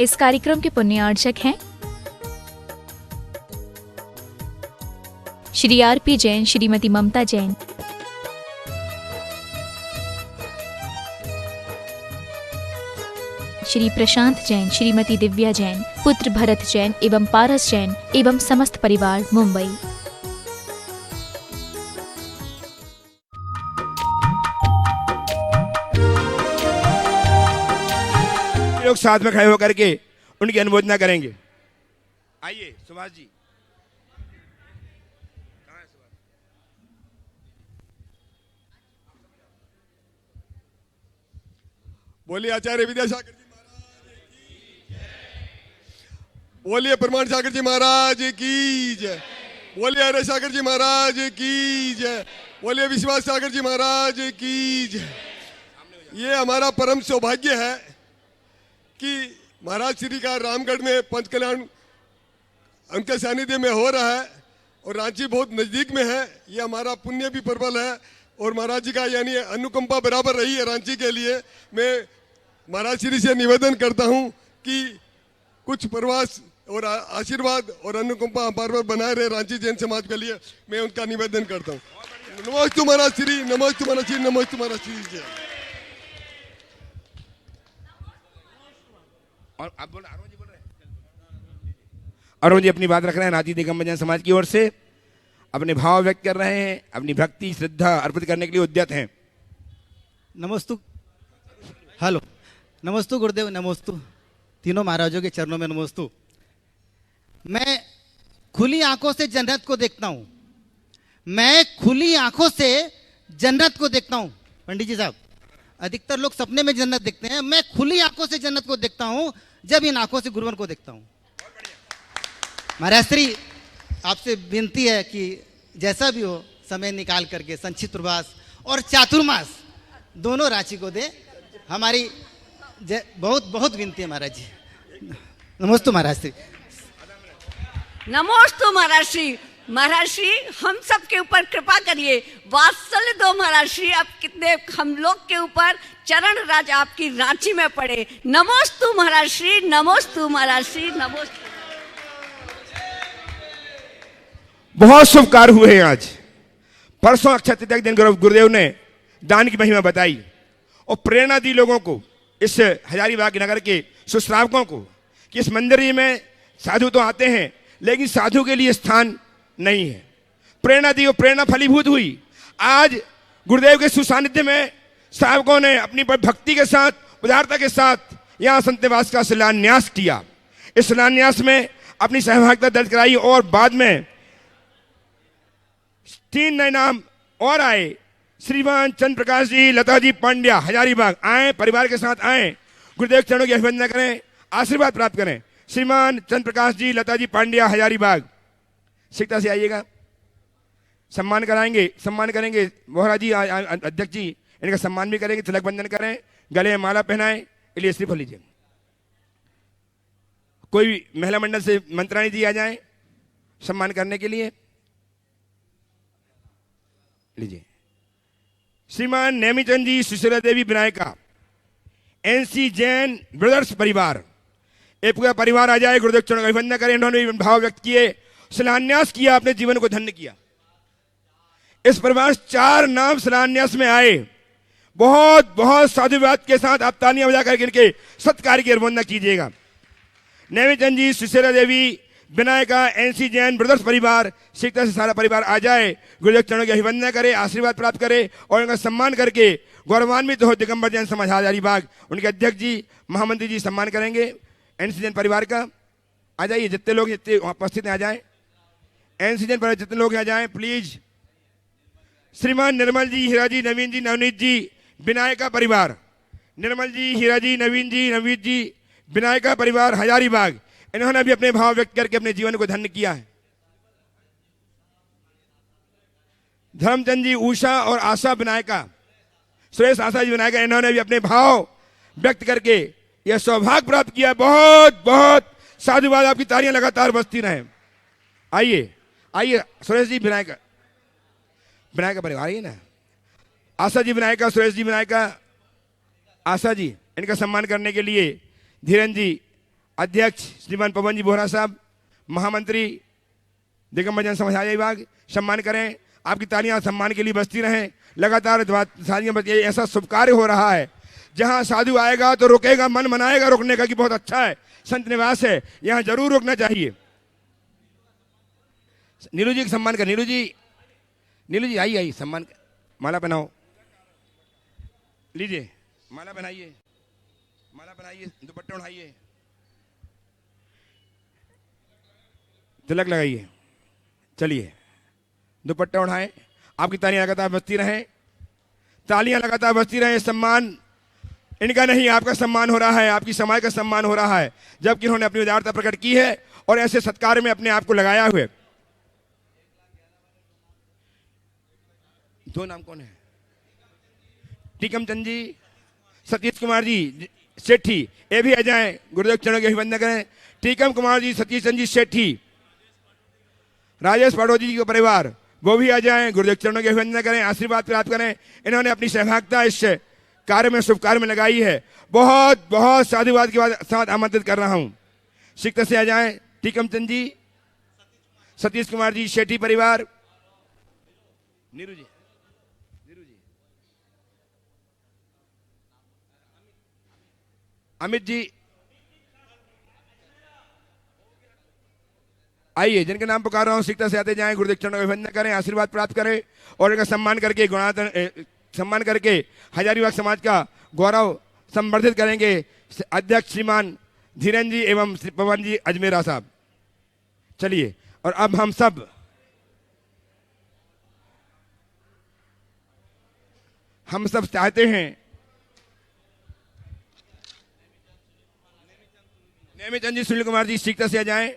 इस कार्यक्रम के पुण्यार्चक हैं श्री आर.पी. जैन, श्रीमती ममता जैन, श्री प्रशांत जैन, श्रीमती दिव्या जैन, पुत्र भरत जैन एवं पारस जैन एवं समस्त परिवार, मुंबई। लोग साथ में खड़े होकर के उनकी अनुमोदना करेंगे। आइए सुभाष जी। बोलिए आचार्य विद्यासागर जी महाराज की जय। बोलिए प्रमाण सागर जी महाराज की जय। बोलिए अरे सागर जी महाराज की जय। बोलिए विश्वास सागर जी महाराज की जय। ये हमारा परम सौभाग्य है कि महाराज श्री का रामगढ़ में पंच कल्याण उनके सानिध्य में हो रहा है और रांची बहुत नजदीक में है। ये हमारा पुण्य भी प्रबल है और महाराज जी का यानी अनुकंपा बराबर रही है रांची के लिए। मैं महाराज श्री से निवेदन करता हूं कि कुछ प्रवास और आशीर्वाद और अनुकंपा बार बार बनाए रहे रांची जैन समाज के लिए, मैं उनका निवेदन करता हूं। नमस्ते महाराज श्री, नमस्ते महाराज श्री, नमस्ते महाराज श्री जय। और आप बोल अरुण जी बोल रहे हैं। अरुण जी अपनी बात रख रहे हैं रांची दिगंबर जैन समाज की ओर से, अपने भाव व्यक्त कर रहे हैं, अपनी भक्ति श्रद्धा अर्पित करने के लिए उद्यत हैं। नमस्तु, हेलो, नमस्तु गुरुदेव, नमस्तु तीनों महाराजों के चरणों में नमस्तु। मैं खुली आंखों से जन्नत को देखता हूं, मैं खुली आंखों से जन्नत को देखता हूं। पंडित जी साहब, अधिकतर लोग सपने में जन्नत देखते हैं, मैं खुली आंखों से जन्नत को देखता हूं जब इन आंखों से गुरुवन को देखता हूं। महाराज श्री, आपसे विनती है कि जैसा भी हो समय निकाल करके संक्षिप्त प्रवास और चातुर्मास दोनों रांची को दे। हमारी बहुत बहुत विनती है महाराज जी। नमस्ते महाराज श्री। नमोस्तु महाराज श्री। महाराज श्री, हम सब के ऊपर कृपा करिए, वात्सल्य दो महाराज श्री। आप कितने हम लोग के ऊपर चरण राज आपकी रांची में पड़े। नमोस्तु महाराज श्री, नमोस्तु महाराज श्री, नमोस्तु। बहुत शुभ कार्य हुए हैं आज। परसों अक्षय तृतीया के दिन गुरुदेव ने दान की महिमा बताई और प्रेरणा दी लोगों को, इस हजारीबाग नगर के सुश्रावकों को, कि इस मंदिर में साधु तो आते हैं लेकिन साधु के लिए स्थान नहीं है। प्रेरणा दी और प्रेरणा फलीभूत हुई। आज गुरुदेव के सुसानिध्य में श्रावकों ने अपनी भक्ति के साथ, उदारता के साथ यहाँ संतनिवास का शिलान्यास किया। इस शिलान्यास में अपनी सहभागिता दर्ज कराई और बाद में 3 नए नाम और आए। श्रीमान चंद्र प्रकाश जी, लता जी पांड्या, हजारीबाग आए, परिवार के साथ आए। गुरुदेव चरणों की अभिवंदना करें, आशीर्वाद प्राप्त करें। श्रीमान चंद्र प्रकाश जी, लता जी पांड्या, हजारीबाग, शीघ्रता से आइएगा, सम्मान कराएंगे, सम्मान करेंगे। मोहरा जी अध्यक्ष जी इनका सम्मान भी करेंगे, तिलक बंधन करें, गले में माला पहनाएं, लिए श्रीफल लीजिए। कोई भी महिला मंडल से मंत्राणी जी आ जाए सम्मान करने के लिए, लीजिए। श्रीमान नेमीचंद जी, सुशीला देवी विनायका, एनसी जैन ब्रदर्स परिवार, ये पूरा परिवार आ जाए, गुरुदेव चरणों का अभिवंदन करें। इन्होंने भाव व्यक्त किए, शिलान्यास किया, अपने जीवन को धन्य किया। इस परिवार 4 नाम शिलान्यास में आए। बहुत बहुत साधुवाद के साथ आप तालियां बजा करके इनके सत्कार की अवमानना कीजिएगा। नेमीचंद जी, सुशीला देवी विनायका, एनसी जैन ब्रदर्स परिवार, शीघ्रता से सारा परिवार आ जाए, गुरुदेव चरणों की अभिवंदना करे, आशीर्वाद प्राप्त करे और उनका सम्मान करके गौरवान्वित हो दिगंबर जैन समाज हजारीबाग। उनके अध्यक्ष जी, महामंत्री जी सम्मान करेंगे एनसी जैन परिवार का। आ जाइए, जितने लोग जितने उपस्थित हैं आ जाएं। एनसी जैन परिवार जितने लोग आ जाएं प्लीज। श्रीमान निर्मल जी, हीरा जी, नवीन जी, नवनीत जी, विनायका परिवार, निर्मल जी, हीरा जी, नवीन जी, नवनीत जी, विनायका परिवार हजारीबाग, इन्होंने भी अपने भाव व्यक्त करके अपने जीवन को धन्य किया है। धर्मचंद जी, उषा और आशा विनायका, सुरेश आशा जी विनायका, इन्होंने भी अपने भाव व्यक्त करके यह सौभाग्य प्राप्त किया। बहुत बहुत साधुवाद, आपकी तालियां लगातार बजती रहें। आइए आइए, सुरेश जी विनायका, विनायका परिवार ही ना, आशा जी विनायका, सुरेश जी विनायका, आशा जी, इनका सम्मान करने के लिए धीरेन्द्र जी अध्यक्ष श्रीमान पवन जी बोहरा साहब, महामंत्री दिगंबर जन समाज विभाग, सम्मान करें। आपकी तालियां सम्मान के लिए बजती रहें। लगातार शादियां बजती, ऐसा शुभ कार्य हो रहा है जहां साधु आएगा तो रुकेगा, मन मनाएगा रुकने का कि बहुत अच्छा है, संत निवास है, यहां जरूर रुकना चाहिए। नीलू जी का सम्मान कर। नीलू जी आइए, सम्मान कर। माला पहनाओ, लीजिए माला पहनाइए, दुपट्टा उठाइए, तिलक लगाइए। चलिए दुपट्टा उठाएं। आपकी तालियां लगातार बजती रहें, तालियां लगातार बजती रहें। सम्मान इनका नहीं, आपका सम्मान हो रहा है, आपकी समाज का सम्मान हो रहा है, जबकि इन्होंने अपनी उदारता प्रकट की है और ऐसे सत्कार में अपने आप को लगाया हुए। दो नाम कौन है? टीकम चंद जी, सतीश कुमार जी सेठी, ये भी आ जाएं, गुरुदेव चरणों के अभिवंदन करें। टीकम कुमार जी, सतीश चंद जी सेठी, राजेश पाडोजी जी का परिवार, वो भी आ जाएं, गुरुदेव चरणों के अभिवंदन करें, आशीर्वाद प्राप्त करें। इन्होंने अपनी सहभागिता इस कार्य में, शुभ कार्य में लगाई है। बहुत बहुत साधुवाद के साथ आमंत्रित कर रहा हूं। शिक्षक से आ जाएं, टीकम चंद जी, सतीश कुमार जी सेठी परिवार, नीरू जी, अमित जी आइए, जिनके नाम पुकार रहा हूं शिक्षक से आते जाएं, गुरुदेव चरणों का अभिवंदन करें, आशीर्वाद प्राप्त करें और इनका सम्मान करके सम्मान करके हजारीबाग समाज का गौरव संवर्धित करेंगे। अध्यक्ष श्रीमान धीरेन्द्र जी एवं श्री पवन जी अजमेरा साहब। चलिए, और अब हम सब चाहते हैं नेमी चंद जी, सुनील कुमार जी शिक्षक से आ जाएं,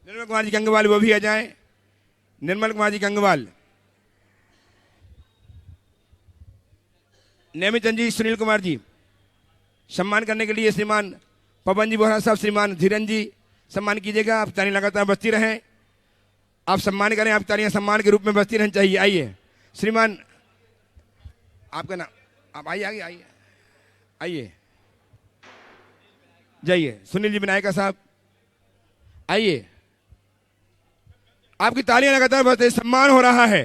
निर्मल कुमार जी गंगवाल वो भी आ जाएं, निर्मल कुमार जी गंगवाल, नेमी चंद जी, सुनील कुमार जी। सम्मान करने के लिए श्रीमान पवन जी बोहरा साहब, श्रीमान धीरेन्द्र जी सम्मान कीजिएगा। आप तालियां लगातार बजती रहें, आप सम्मान करें, आप तालियां सम्मान के रूप में बजती रहनी चाहिए। आइए श्रीमान, आपका नाम, आप आइए, आगे आइए, जाइए। सुनील जी विनायका साहब आइए, आपकी तालियां लगातार बजते, सम्मान हो रहा है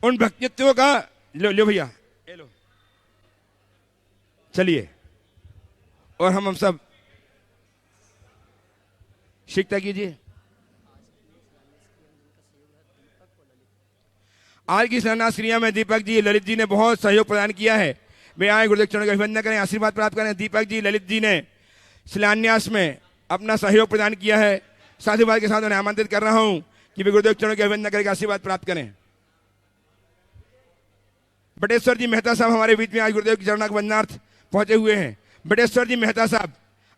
उन व्यक्तित्वों का। लो भैया, ये लो। चलिए, और हम सब शिक्षा कीजिए। आज की शिलान्यास क्रिया में दीपक जी, ललित जी ने बहुत सहयोग प्रदान किया है। वे आए, गुरुदेव चरणों का अभिवंदन करें, आशीर्वाद प्राप्त करें। दीपक जी, ललित जी ने शिलान्यास में अपना सहयोग प्रदान किया है। साधुवाद के साथ उन्हें आमंत्रित कर रहा हूं कि वे गुरुदेव चरणों के अभिवंदन करके आशीर्वाद प्राप्त करें। बटेश्वर जी मेहता साहब हमारे बीच में आज गुरुदेव के चरणों के वंदनार्थ पहुंचे हुए हैं। बटेश्वर जी मेहता साहब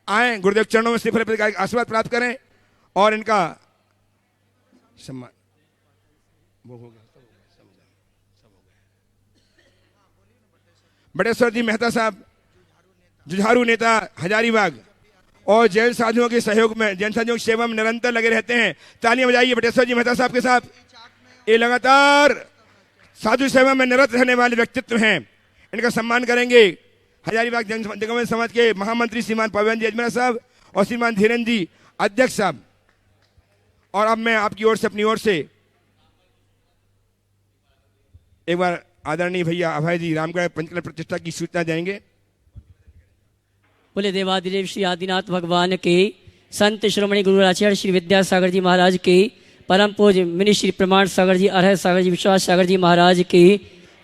आए, गुरुदेव चरणों में सिफर पर आशीर्वाद प्राप्त करें और इनका सम्मान। वो हो गया, बटेश्वर जी मेहता साहब जुझारू नेता हजारीबाग और जैन साधुओं के सहयोग में, जैन साधुओं की सेवा में निरंतर लगे रहते हैं। तालियां बजाइए बटेश्वर जी मेहता साहब के साथ। ये लगातार साधु सेवा में निरत रहने वाले व्यक्तित्व हैं, इनका सम्मान करेंगे। हजारीबाग दिगंबर समाज के महामंत्री श्रीमान पवन जी अजमेरा साहब और श्रीमान धीरेन्द्र जी अध्यक्ष साहब। और अब मैं आपकी ओर से, अपनी ओर से एक बार आदरणीय भैया अभय जी रामगढ़ पंचकला प्रतिष्ठा की सूचना देंगे। बोले देवादिदेव श्री आदिनाथ भगवान के, संत श्रोमणी गुरु आचार्य श्री विद्यासागर जी महाराज के, परम पूज्य मुनि श्री प्रमाण सागर जी, अरहर सागर जी, विश्वास सागर जी महाराज के।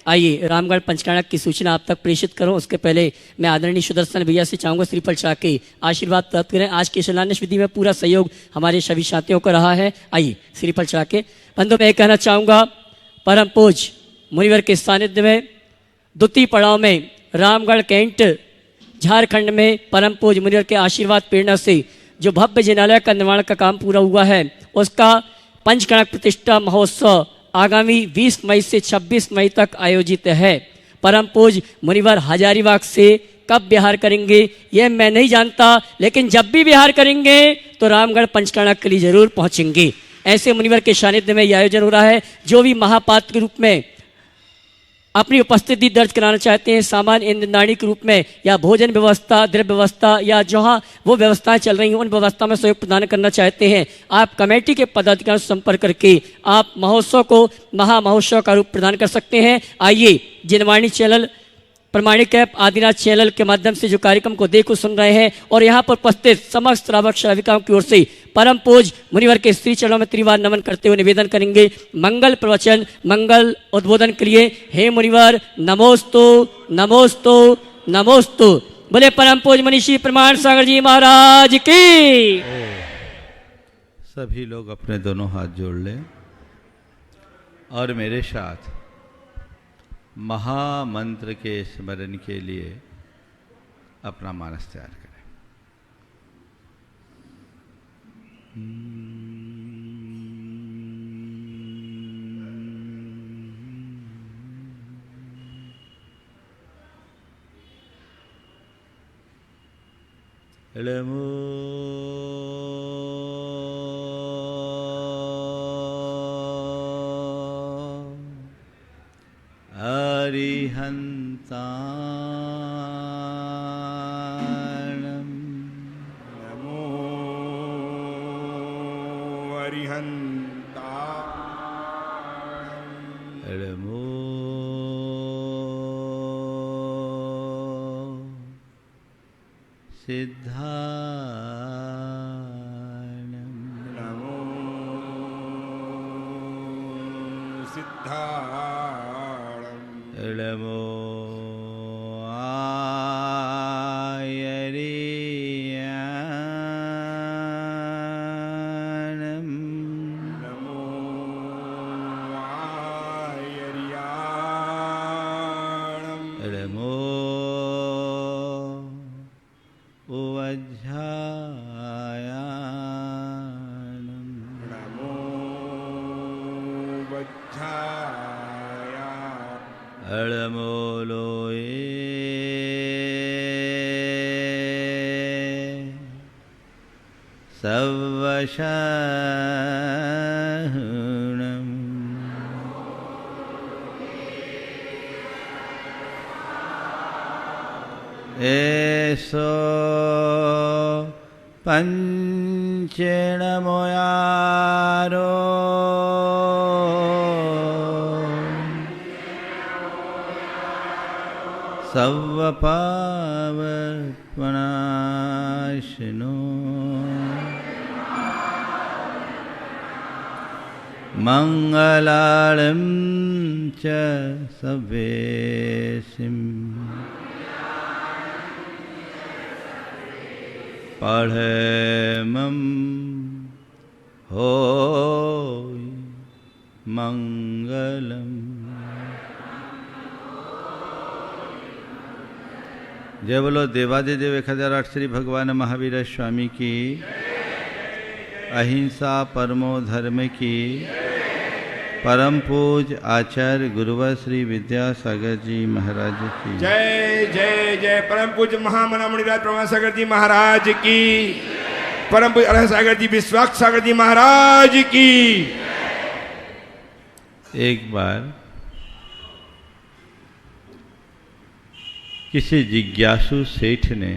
आइए रामगढ़ पंचकाणक की सूचना आप तक प्रेषित करूं, उसके पहले मैं आदरणीय सुदर्शन भैया से चाहूँगा श्रीफल चढ़ा के आशीर्वाद प्राप्त करें। आज के शिलान्यास विधि में पूरा सहयोग हमारे सभी साथियों को रहा है। आइए श्रीफल चढ़ा के। बंधु मैं कहना चाहूँगा, परम पूज्य मुनिवर के सानिध्य में द्वितीय पड़ाव में रामगढ़ कैंट झारखंड में परम पूज्य मुनिवर के आशीर्वाद प्रेरणा से जो भव्य जिनालय का निर्माण का काम पूरा हुआ है, उसका पंचकणक प्रतिष्ठा महोत्सव आगामी 20 मई से 26 मई तक आयोजित है। परम पूज्य मुनिवर हजारीबाग से कब विहार करेंगे यह मैं नहीं जानता, लेकिन जब भी विहार करेंगे तो रामगढ़ पंचकणक के लिए जरूर पहुंचेंगे। ऐसे मुनिवर के सानिध्य में यह आयोजन हो रहा है। जो भी महापात्र के रूप में अपनी उपस्थिति दर्ज कराना चाहते हैं सामान्य ईंधनदानी के रूप में या भोजन व्यवस्था, द्रव्य व्यवस्था या जहाँ वो व्यवस्थाएं चल रही हैं उन व्यवस्था में सहयोग प्रदान करना चाहते हैं, आप कमेटी के पदाधिकारियों से संपर्क करके आप महोत्सव को महामहोत्सव का रूप प्रदान कर सकते हैं। आइए जिनवाणी चैनल, प्रमाणिक ऐप, आदिनाथ चैनल के माध्यम से जो कार्यक्रम को देखो सुन रहे हैं और यहाँ पर उपस्थित समस्त श्रावक श्राविकाओं की ओर से परम पूज मुनिवर के श्री चरणों में त्रिवार नमन करते हुए निवेदन करेंगे मंगल प्रवचन, मंगल उद्बोधन के लिए हे मुनिवर नमोस्तु नमोस्तु नमोस्तु। बोले परम पूज मनीषी प्रमाण सागर जी महाराज की। सभी लोग अपने दोनों हाथ जोड़ लें और मेरे साथ महामंत्र के स्मरण के लिए अपना मानस तैयार करें। नमो अरिहन्ताणं नमो अरिहन्ताणं नमो सिद्धाणं नमो सिद्धाणं नमो आयर्याणं नमो आयर्याणं नमो उवज्झायाणं नमो वज्झाया नमो लोये सवशहणं एसो पंचेणमोयारो सवपावपनाशिनो मंगलालं च सवेसिं पढ़ेमं होय मंगलम्। जय बोलो देवादिदेव 1008 श्री भगवान महावीर स्वामी की, अहिंसा परमो धर्म की, परम पूज आचार्य गुरुवर श्री विद्यासागर जी महाराज की जय जय जय। परम पूज्य महामना मुनिराज प्रमाण सागर जी महाराज की, परम पूज्य अरह सागर जी विश्वास सागर जी महाराज की। एक बार किसी जिज्ञासु सेठ ने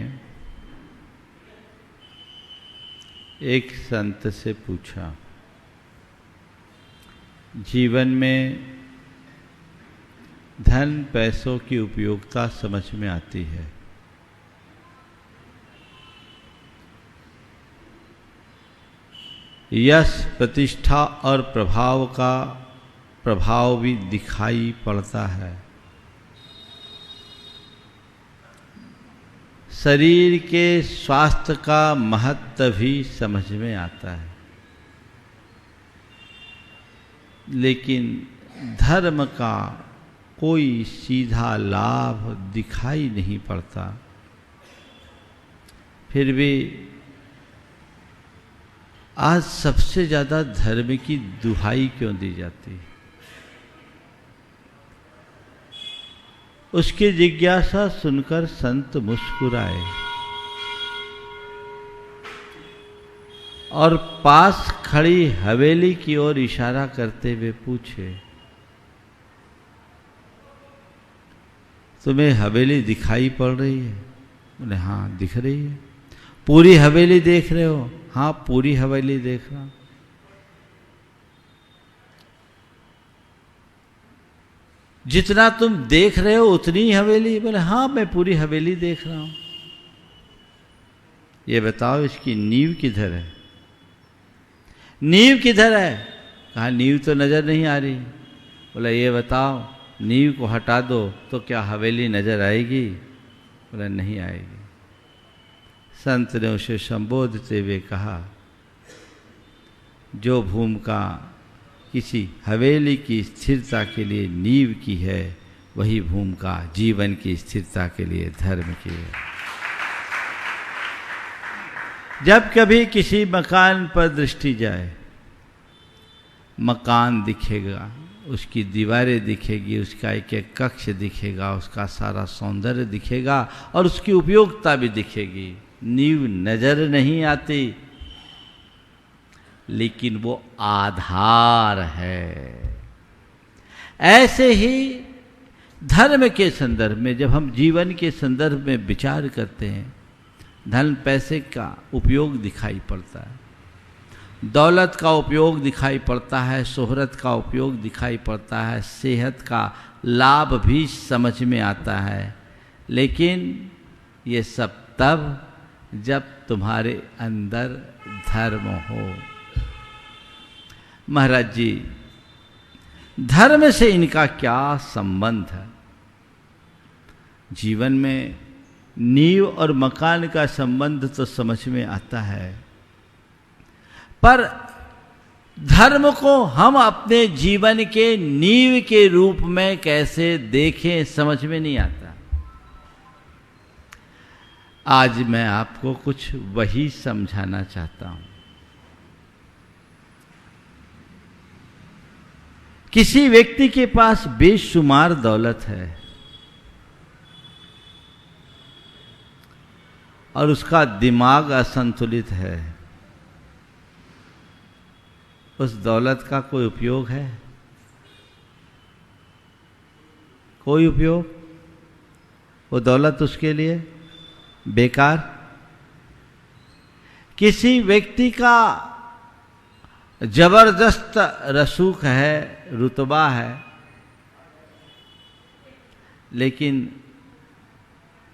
एक संत से पूछा, जीवन में धन पैसों की उपयोगिता समझ में आती है, यश प्रतिष्ठा और प्रभाव का प्रभाव भी दिखाई पड़ता है, शरीर के स्वास्थ्य का महत्व भी समझ में आता है, लेकिन धर्म का कोई सीधा लाभ दिखाई नहीं पड़ता। फिर भी आज सबसे ज़्यादा धर्म की दुहाई क्यों दी जाती है? उसकी जिज्ञासा सुनकर संत मुस्कुराए और पास खड़ी हवेली की ओर इशारा करते हुए पूछे, तुम्हें हवेली दिखाई पड़ रही है? बोले हाँ दिख रही है। पूरी हवेली देख रहे हो? हाँ पूरी हवेली देख रहा हूं। जितना तुम देख रहे हो उतनी ही हवेली? बोले हाँ मैं पूरी हवेली देख रहा हूं। ये बताओ इसकी नींव किधर है? नींव किधर है? कहा नींव तो नजर नहीं आ रही। बोला ये बताओ नींव को हटा दो तो क्या हवेली नजर आएगी? बोला नहीं आएगी। संत ने उसे संबोधते हुए कहा जो भूमिका किसी हवेली की स्थिरता के लिए नींव की है वही भूमिका जीवन की स्थिरता के लिए धर्म की है। जब कभी किसी मकान पर दृष्टि जाए, मकान दिखेगा, उसकी दीवारें दिखेगी, उसका एक एक कक्ष दिखेगा, उसका सारा सौंदर्य दिखेगा और उसकी उपयोगिता भी दिखेगी। नींव नजर नहीं आती लेकिन वो आधार है। ऐसे ही धर्म के संदर्भ में जब हम जीवन के संदर्भ में विचार करते हैं, धन पैसे का उपयोग दिखाई पड़ता है, दौलत का उपयोग दिखाई पड़ता है, शोहरत का उपयोग दिखाई पड़ता है, सेहत का लाभ भी समझ में आता है। लेकिन ये सब तब जब तुम्हारे अंदर धर्म हो। महाराज जी धर्म से इनका क्या संबंध है? जीवन में नींव और मकान का संबंध तो समझ में आता है, पर धर्म को हम अपने जीवन के नींव के रूप में कैसे देखें समझ में नहीं आता। आज मैं आपको कुछ वही समझाना चाहता हूं। किसी व्यक्ति के पास बेशुमार दौलत है और उसका दिमाग असंतुलित है, उस दौलत का कोई उपयोग है? कोई उपयोग? वो दौलत उसके लिए बेकार। किसी व्यक्ति का जबरदस्त रसूख है, रुतबा है, लेकिन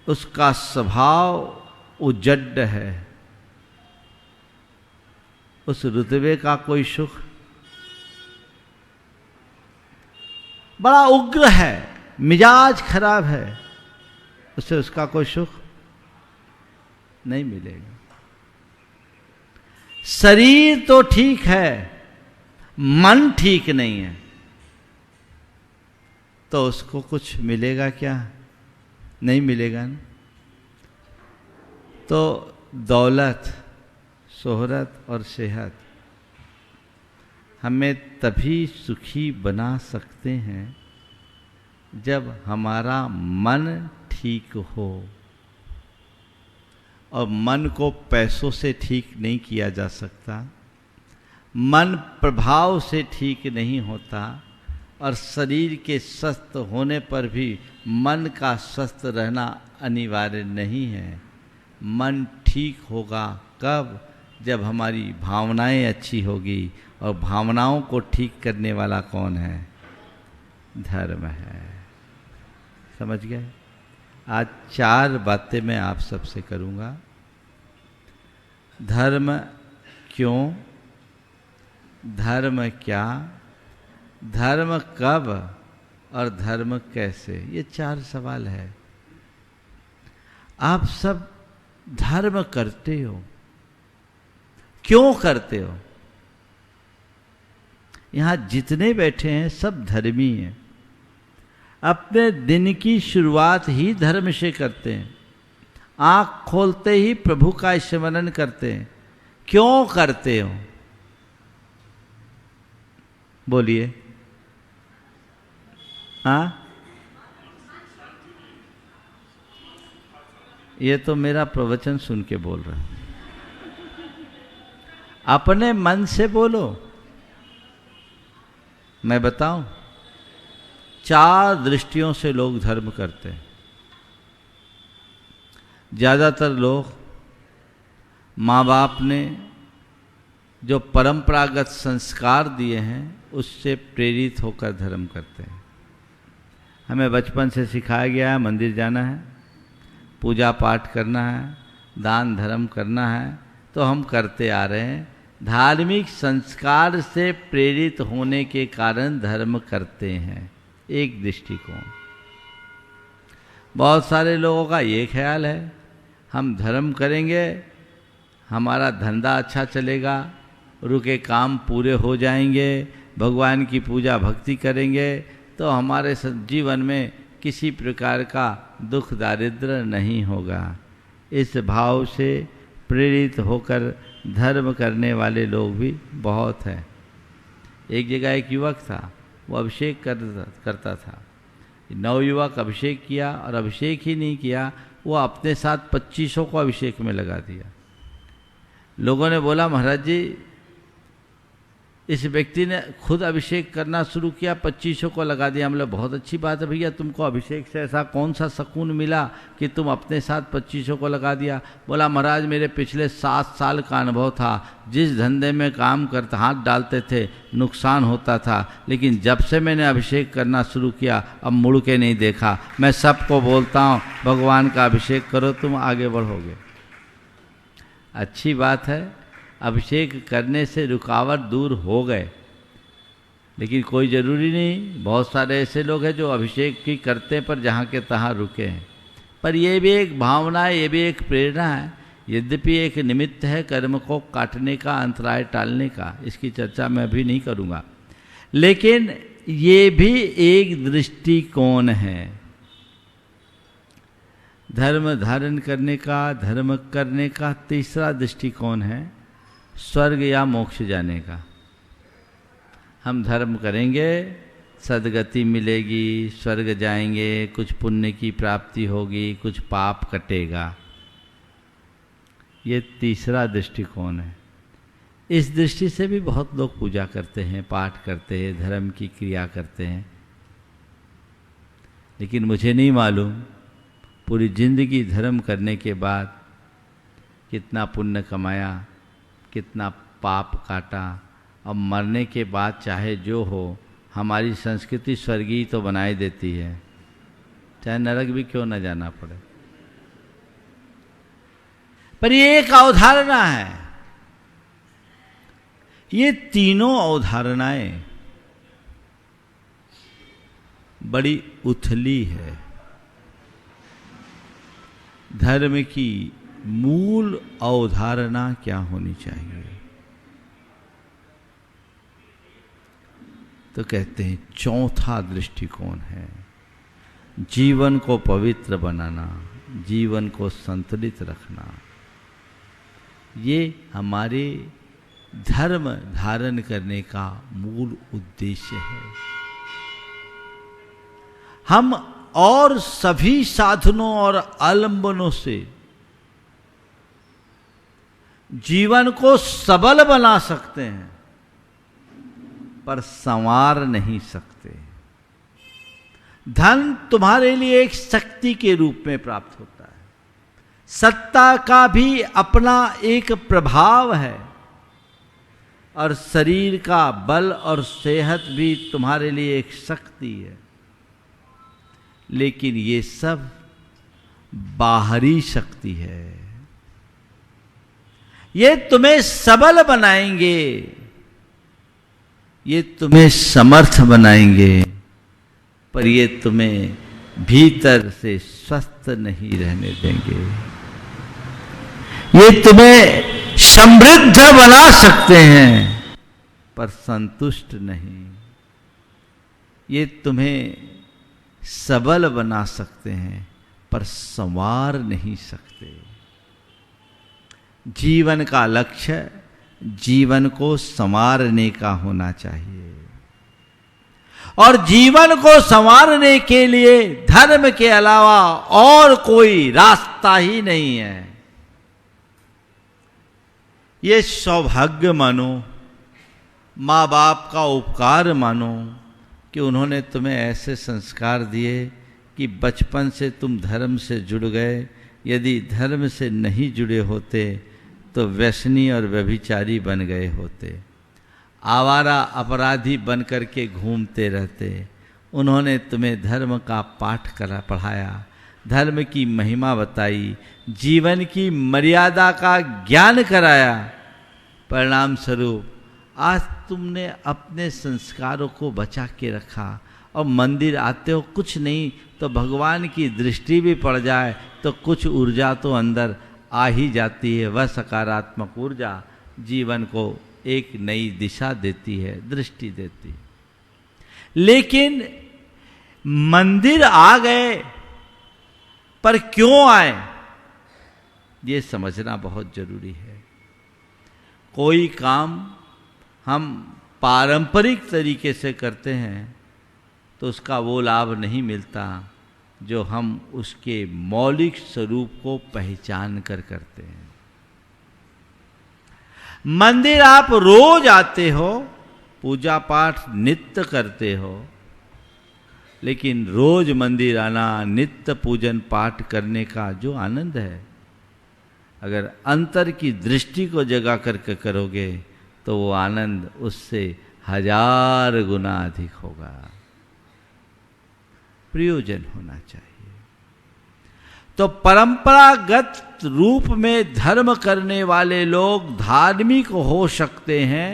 उसका स्वभाव उजड्ड है, उस रुतबे का कोई सुख? बड़ा उग्र है, मिजाज खराब है, उससे उसका कोई सुख नहीं मिलेगा। शरीर तो ठीक है, मन ठीक नहीं है, तो उसको कुछ मिलेगा क्या? नहीं मिलेगा ना। तो दौलत, शोहरत और सेहत हमें तभी सुखी बना सकते हैं जब हमारा मन ठीक हो, और मन को पैसों से ठीक नहीं किया जा सकता, मन प्रभाव से ठीक नहीं होता, और शरीर के स्वस्थ होने पर भी मन का स्वस्थ रहना अनिवार्य नहीं है। मन ठीक होगा कब? जब हमारी भावनाएं अच्छी होगी, और भावनाओं को ठीक करने वाला कौन है? धर्म है। समझ गए? आज 4 बातें मैं आप सबसे करूंगा। धर्म क्यों, धर्म क्या, धर्म कब और धर्म कैसे, ये 4 सवाल है। आप सब धर्म करते हो, क्यों करते हो? यहां जितने बैठे हैं सब धर्मी हैं, अपने दिन की शुरुआत ही धर्म से करते हैं, आंख खोलते ही प्रभु का स्मरण करते हैं। क्यों करते हो? बोलिए। हाँ, ये तो मेरा प्रवचन सुन के बोल रहा है। अपने मन से बोलो। मैं बताऊं, 4 दृष्टियों से लोग धर्म करते हैं। ज़्यादातर लोग माँ बाप ने जो परंपरागत संस्कार दिए हैं उससे प्रेरित होकर धर्म करते हैं। हमें बचपन से सिखाया गया है मंदिर जाना है, पूजा पाठ करना है, दान धर्म करना है, तो हम करते आ रहे हैं। धार्मिक संस्कार से प्रेरित होने के कारण धर्म करते हैं, एक दृष्टिकोण। बहुत सारे लोगों का ये ख्याल है हम धर्म करेंगे, हमारा धंधा अच्छा चलेगा, रुके काम पूरे हो जाएंगे, भगवान की पूजा भक्ति करेंगे तो हमारे जीवन में किसी प्रकार का दुख दारिद्र नहीं होगा। इस भाव से प्रेरित होकर धर्म करने वाले लोग भी बहुत हैं। एक जगह एक युवक था, वो अभिषेक करता था। नवयुवक अभिषेक किया और अभिषेक ही नहीं किया, वो अपने साथ 2500 को अभिषेक में लगा दिया। लोगों ने बोला महाराज जी इस व्यक्ति ने खुद अभिषेक करना शुरू किया, 2500 को लगा दिया। मतलब बहुत अच्छी बात है भैया, तुमको अभिषेक से ऐसा कौन सा सुकून मिला कि तुम अपने साथ 2500 को लगा दिया। बोला महाराज मेरे पिछले 7 साल का अनुभव था, जिस धंधे में काम करते हाथ डालते थे नुकसान होता था, लेकिन जब से मैंने अभिषेक करना शुरू किया अब मुड़ के नहीं देखा। मैं सबको बोलता हूँ भगवान का अभिषेक करो, तुम आगे बढ़ोगे। अच्छी बात है, अभिषेक करने से रुकावट दूर हो गए, लेकिन कोई ज़रूरी नहीं। बहुत सारे ऐसे लोग हैं जो अभिषेक की करते पर जहाँ के तहाँ रुके हैं। पर ये भी एक भावना है, ये भी एक प्रेरणा है, यद्यपि एक निमित्त है कर्म को काटने का, अंतराय टालने का। इसकी चर्चा मैं अभी नहीं करूँगा, लेकिन ये भी एक दृष्टिकोण है। धर्म धारण करने का, धर्म करने का तीसरा दृष्टिकोण है स्वर्ग या मोक्ष जाने का। हम धर्म करेंगे, सदगति मिलेगी, स्वर्ग जाएंगे, कुछ पुण्य की प्राप्ति होगी, कुछ पाप कटेगा। ये तीसरा दृष्टिकोण है। इस दृष्टि से भी बहुत लोग पूजा करते हैं, पाठ करते हैं, धर्म की क्रिया करते हैं, लेकिन मुझे नहीं मालूम पूरी जिंदगी धर्म करने के बाद कितना पुण्य कमाया, कितना पाप काटा। अब मरने के बाद चाहे जो हो, हमारी संस्कृति स्वर्गीय तो बनाई देती है, चाहे नरक भी क्यों न जाना पड़े। पर ये एक अवधारणा है। ये तीनों अवधारणाएं बड़ी उथली है। धर्म की मूल अवधारणा क्या होनी चाहिए? तो कहते हैं चौथा दृष्टिकोण है जीवन को पवित्र बनाना, जीवन को संतुलित रखना। ये हमारे धर्म धारण करने का मूल उद्देश्य है। हम और सभी साधनों और आलंबनों से जीवन को सबल बना सकते हैं, पर संवार नहीं सकते। धन तुम्हारे लिए एक शक्ति के रूप में प्राप्त होता है, सत्ता का भी अपना एक प्रभाव है, और शरीर का बल और सेहत भी तुम्हारे लिए एक शक्ति है। लेकिन ये सब बाहरी शक्ति है। ये तुम्हें सबल बनाएंगे, ये तुम्हें समर्थ बनाएंगे, पर ये तुम्हें भीतर से स्वस्थ नहीं रहने देंगे। ये तुम्हें समृद्ध बना सकते हैं, पर संतुष्ट नहीं। ये तुम्हें सबल बना सकते हैं, पर संवार नहीं सकते। जीवन का लक्ष्य जीवन को संवारने का होना चाहिए, और जीवन को संवारने के लिए धर्म के अलावा और कोई रास्ता ही नहीं है। ये सौभाग्य मानो, माँ बाप का उपकार मानो कि उन्होंने तुम्हें ऐसे संस्कार दिए कि बचपन से तुम धर्म से जुड़ गए, यदि धर्म से नहीं जुड़े होते तो व्यसनी और व्यभिचारी बन गए होते, आवारा अपराधी बन करके घूमते रहते। उन्होंने तुम्हें धर्म का पाठ पढ़ाया, धर्म की महिमा बताई, जीवन की मर्यादा का ज्ञान कराया। परिणाम स्वरूप आज तुमने अपने संस्कारों को बचा के रखा और मंदिर आते हो, कुछ नहीं तो भगवान की दृष्टि भी पड़ जाए तो कुछ ऊर्जा तो अंदर आ ही जाती है। वह सकारात्मक ऊर्जा जीवन को एक नई दिशा देती है, दृष्टि देती है। लेकिन मंदिर आ गए पर क्यों आए, ये समझना बहुत जरूरी है। कोई काम हम पारंपरिक तरीके से करते हैं तो उसका वो लाभ नहीं मिलता जो हम उसके मौलिक स्वरूप को पहचान कर करते हैं। मंदिर आप रोज आते हो, पूजा पाठ नित्य करते हो, लेकिन रोज मंदिर आना, नित्य पूजन पाठ करने का जो आनंद है, अगर अंतर की दृष्टि को जगा करके करोगे तो वो आनंद उससे 1000 गुना अधिक होगा। प्रयोजन होना चाहिए। तो परंपरागत रूप में धर्म करने वाले लोग धार्मिक हो सकते हैं,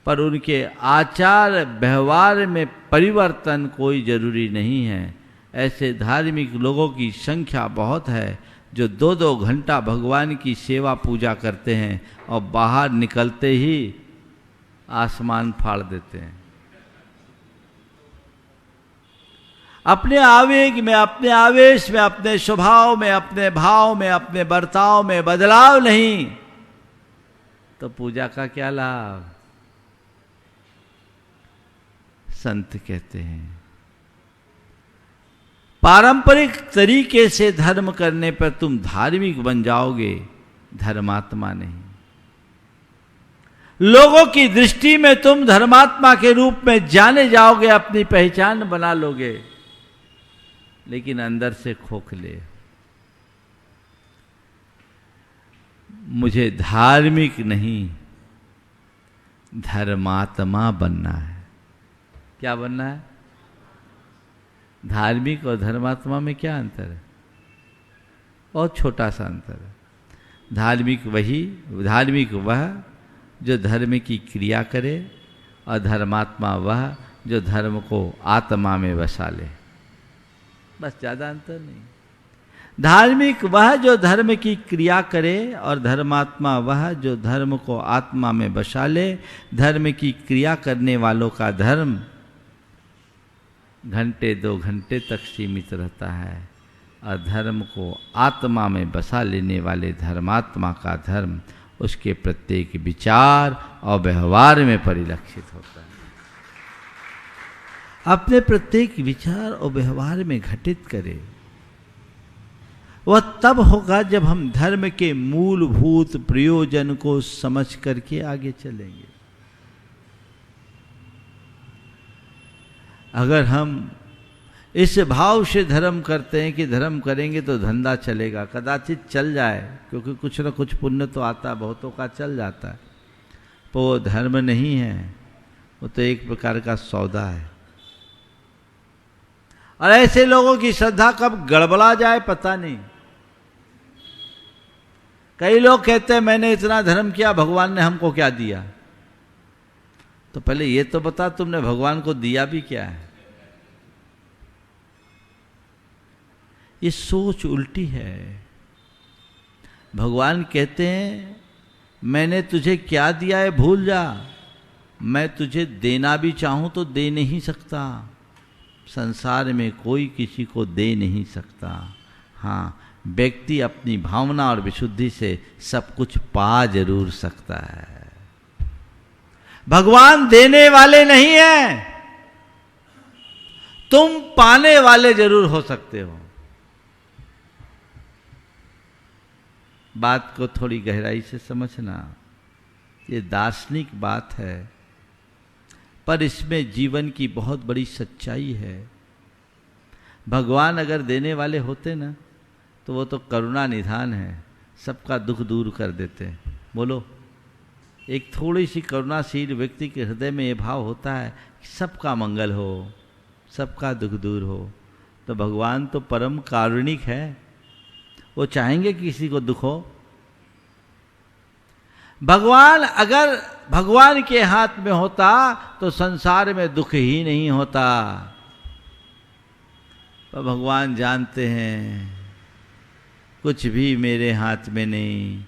पर उनके आचार व्यवहार में परिवर्तन कोई जरूरी नहीं है। ऐसे धार्मिक लोगों की संख्या बहुत है जो 2-2 घंटा भगवान की सेवा पूजा करते हैं और बाहर निकलते ही आसमान फाड़ देते हैं। अपने आवेग में, अपने आवेश में, अपने स्वभाव में, अपने भाव में, अपने बर्ताव में बदलाव नहीं तो पूजा का क्या लाभ। संत कहते हैं पारंपरिक तरीके से धर्म करने पर तुम धार्मिक बन जाओगे, धर्मात्मा नहीं। लोगों की दृष्टि में तुम धर्मात्मा के रूप में जाने जाओगे, अपनी पहचान बना लोगे, लेकिन अंदर से खोखले। मुझे धार्मिक नहीं धर्मात्मा बनना है। क्या बनना है? धार्मिक और धर्मात्मा में क्या अंतर है? बहुत छोटा सा अंतर है। धार्मिक वह जो धर्म की क्रिया करे और धर्मात्मा वह जो धर्म को आत्मा में बसा ले, बस ज्यादा अंतर नहीं। धार्मिक वह जो धर्म की क्रिया करे और धर्मात्मा वह जो धर्म को आत्मा में बसा ले। धर्म की क्रिया करने वालों का धर्म घंटे 2 घंटे तक सीमित रहता है और धर्म को आत्मा में बसा लेने वाले धर्मात्मा का धर्म उसके प्रत्येक विचार और व्यवहार में परिलक्षित होता है। अपने प्रत्येक विचार और व्यवहार में घटित करे। वह तब होगा जब हम धर्म के मूलभूत प्रयोजन को समझ करके आगे चलेंगे। अगर हम इस भाव से धर्म करते हैं कि धर्म करेंगे तो धंधा चलेगा, कदाचित चल जाए, क्योंकि कुछ न कुछ पुण्य तो आता है, बहुतों का चल जाता है, पर वो धर्म नहीं है, वो तो एक प्रकार का सौदा है। और ऐसे लोगों की श्रद्धा कब गड़बड़ा जाए पता नहीं। कई लोग कहते हैं मैंने इतना धर्म किया, भगवान ने हमको क्या दिया। तो पहले ये तो बता तुमने भगवान को दिया भी क्या है। ये सोच उल्टी है। भगवान कहते हैं मैंने तुझे क्या दिया है भूल जा, मैं तुझे देना भी चाहूं तो दे नहीं सकता। संसार में कोई किसी को दे नहीं सकता। हाँ, व्यक्ति अपनी भावना और विशुद्धि से सब कुछ पा जरूर सकता है। भगवान देने वाले नहीं हैं, तुम पाने वाले जरूर हो सकते हो। बात को थोड़ी गहराई से समझना, ये दार्शनिक बात है, पर इसमें जीवन की बहुत बड़ी सच्चाई है। भगवान अगर देने वाले होते ना तो तो वो तो करुणा निधान है, सबका दुख दूर कर देते हैं। बोलो, एक थोड़ी सी करुणाशील व्यक्ति के हृदय में ये भाव होता है कि सबका मंगल हो, सबका दुख दूर हो, तो भगवान तो परम कारुणिक है, वो चाहेंगे कि किसी को दुख हो। भगवान अगर भगवान के हाथ में होता तो संसार में दुख ही नहीं होता। पर भगवान जानते हैं कुछ भी मेरे हाथ में नहीं,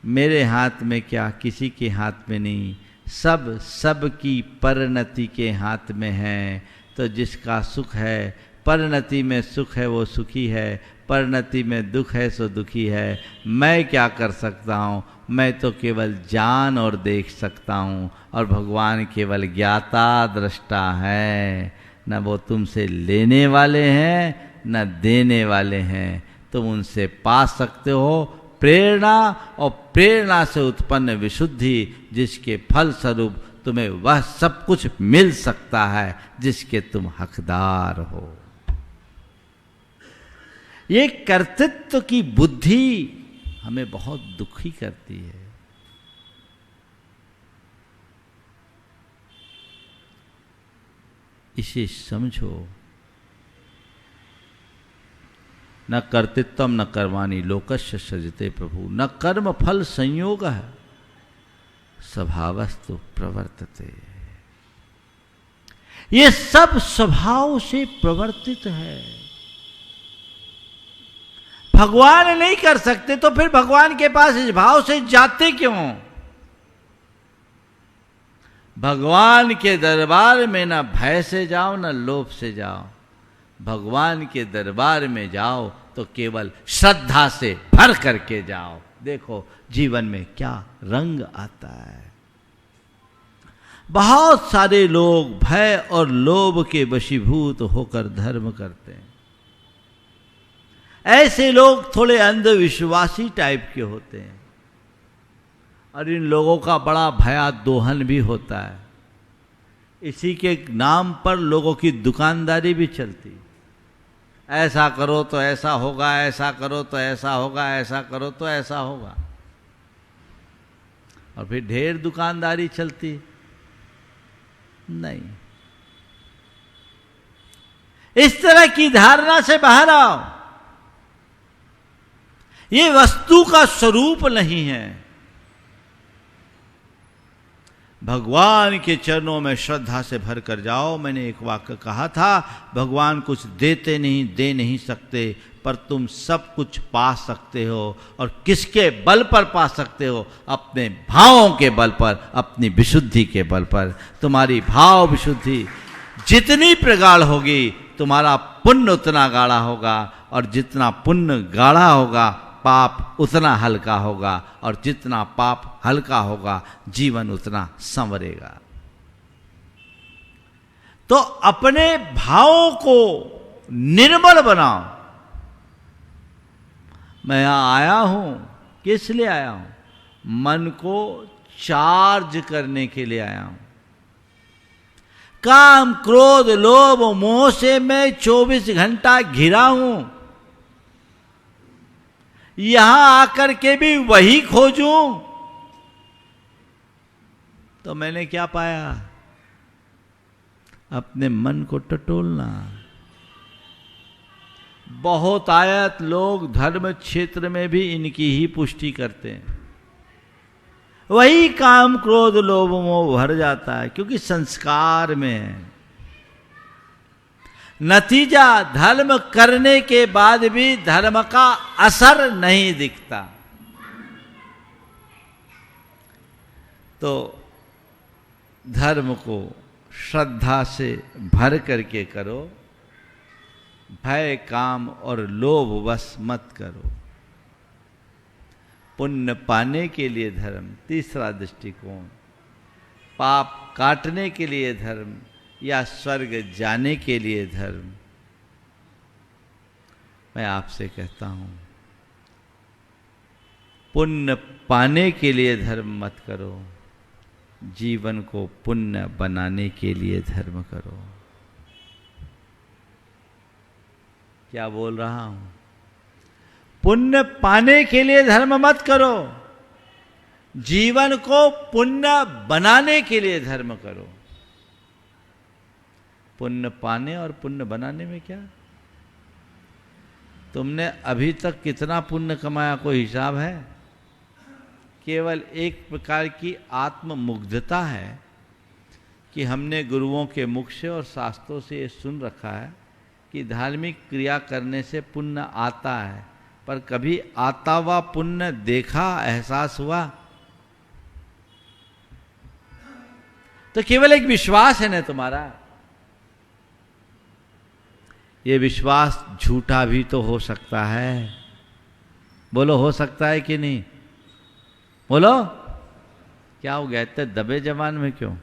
मेरे हाथ में क्या, किसी के हाथ में नहीं, सब सबकी परिणति के हाथ में है। तो जिसका सुख है, परिणति में सुख है, वो सुखी है, परिणति में दुख है सो दुखी है। मैं क्या कर सकता हूँ, मैं तो केवल जान और देख सकता हूँ, और भगवान केवल ज्ञाता दृष्टा है। न वो तुमसे लेने वाले हैं न देने वाले हैं, तुम उनसे पा सकते हो प्रेरणा, और प्रेरणा से उत्पन्न विशुद्धि, जिसके फल स्वरूप तुम्हें वह सब कुछ मिल सकता है जिसके तुम हकदार हो। ये कर्तृत्व की बुद्धि हमें बहुत दुखी करती है। इसे समझो, न कर्तृत्वम न कर्माणि लोकस्य सृजते प्रभु, न कर्म फल संयोग है स्वभावस्तु प्रवर्तते। ये सब स्वभाव से प्रवर्तित है। भगवान नहीं कर सकते तो फिर भगवान के पास इस भाव से जाते क्यों? भगवान के दरबार में ना भय से जाओ ना लोभ से जाओ, भगवान के दरबार में जाओ तो केवल श्रद्धा से भर करके जाओ। देखो जीवन में क्या रंग आता है। बहुत सारे लोग भय और लोभ के वशीभूत होकर धर्म करते हैं। ऐसे लोग थोड़े अंधविश्वासी टाइप के होते हैं, और इन लोगों का बड़ा भयादोहन भी होता है। इसी के नाम पर लोगों की दुकानदारी भी चलती। ऐसा करो तो ऐसा होगा, ऐसा करो तो ऐसा होगा, ऐसा करो तो ऐसा होगा, और फिर ढेर दुकानदारी चलती नहीं। इस तरह की धारणा से बाहर आओ। ये वस्तु का स्वरूप नहीं है। भगवान के चरणों में श्रद्धा से भर कर जाओ। मैंने एक वाक्य कहा था, भगवान कुछ देते नहीं, दे नहीं सकते, पर तुम सब कुछ पा सकते हो। और किसके बल पर पा सकते हो? अपने भावों के बल पर, अपनी विशुद्धि के बल पर। तुम्हारी भाव विशुद्धि जितनी प्रगाढ़ होगी, तुम्हारा पुण्य उतना गाढ़ा होगा, और जितना पुण्य गाढ़ा होगा पाप उतना हल्का होगा, और जितना पाप हल्का होगा जीवन उतना संवरेगा। तो अपने भावों को निर्मल बनाओ। मैं यहां आया हूं, किस लिए आया हूं? मन को चार्ज करने के लिए आया हूं। काम क्रोध लोभ मोह से मैं 24 घंटा घिरा हूं। यहां आकर के भी वही खोजूं तो मैंने क्या पाया? अपने मन को टटोलना। बहुत आयत लोग धर्म क्षेत्र में भी इनकी ही पुष्टि करते हैं। वही काम क्रोध लोभ मोह भर जाता है, क्योंकि संस्कार में है। नतीजा धर्म करने के बाद भी धर्म का असर नहीं दिखता। तो धर्म को श्रद्धा से भर करके करो, भय काम और लोभ वश मत करो। पुण्य पाने के लिए धर्म, तीसरा दृष्टिकोण। पाप काटने के लिए धर्म या स्वर्ग जाने के लिए धर्म। मैं आपसे कहता हूं, पुण्य पाने के लिए धर्म मत करो, जीवन को पुण्य बनाने के लिए धर्म करो। क्या बोल रहा हूं? पुण्य पाने के लिए धर्म मत करो, जीवन को पुण्य बनाने के लिए धर्म करो। पुण्य पाने और पुण्य बनाने में क्या? तुमने अभी तक कितना पुण्य कमाया, कोई हिसाब है? केवल एक प्रकार की आत्ममुग्धता है कि हमने गुरुओं के मुख से और शास्त्रों से ये सुन रखा है कि धार्मिक क्रिया करने से पुण्य आता है, पर कभी आता हुआ पुण्य देखा, एहसास हुआ? तो केवल एक विश्वास है ना तुम्हारा। ये विश्वास झूठा भी तो हो सकता है। बोलो, हो सकता है कि नहीं? बोलो, क्या हो गया? इतने दबे जवान में क्यों?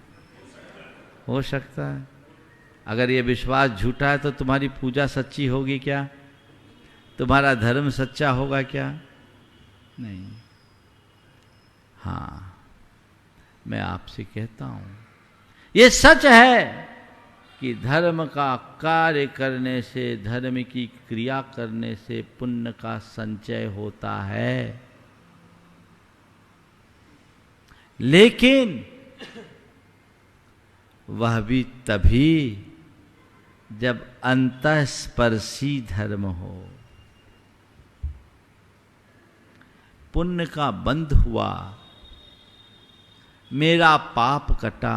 हो सकता है। अगर ये विश्वास झूठा है तो तुम्हारी पूजा सच्ची होगी क्या? तुम्हारा धर्म सच्चा होगा क्या? नहीं। हाँ, मैं आपसे कहता हूं, ये सच है कि धर्म का कार्य करने से, धर्म की क्रिया करने से पुण्य का संचय होता है, लेकिन वह भी तभी जब अंतःस्पर्शी धर्म हो। पुण्य का बंध हुआ, मेरा पाप कटा,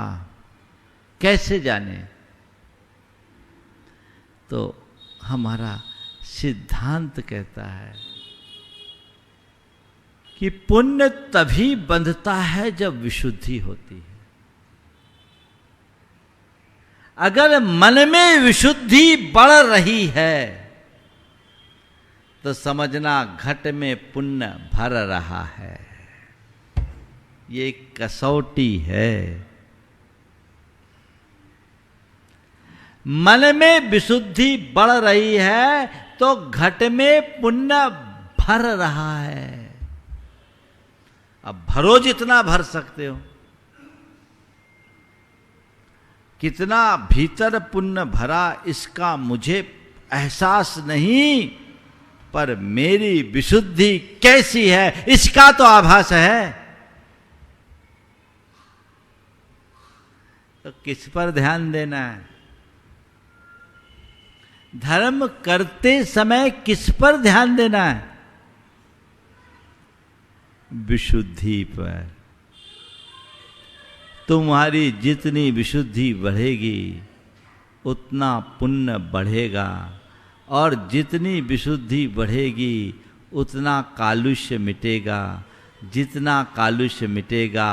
कैसे जाने? तो हमारा सिद्धांत कहता है कि पुण्य तभी बंधता है जब विशुद्धि होती है। अगर मन में विशुद्धि बढ़ रही है तो समझना घट में पुण्य भर रहा है। ये एक कसौटी है। मन में विशुद्धि बढ़ रही है तो घट में पुण्य भर रहा है। अब भरो जितना भर सकते हो। कितना भीतर पुण्य भरा इसका मुझे एहसास नहीं, पर मेरी विशुद्धि कैसी है इसका तो आभास है। तो किस पर ध्यान देना है? धर्म करते समय किस पर ध्यान देना है? विशुद्धि पर। तुम्हारी जितनी विशुद्धि बढ़ेगी उतना पुण्य बढ़ेगा, और जितनी विशुद्धि बढ़ेगी उतना कालुष्य मिटेगा। जितना कालुष्य मिटेगा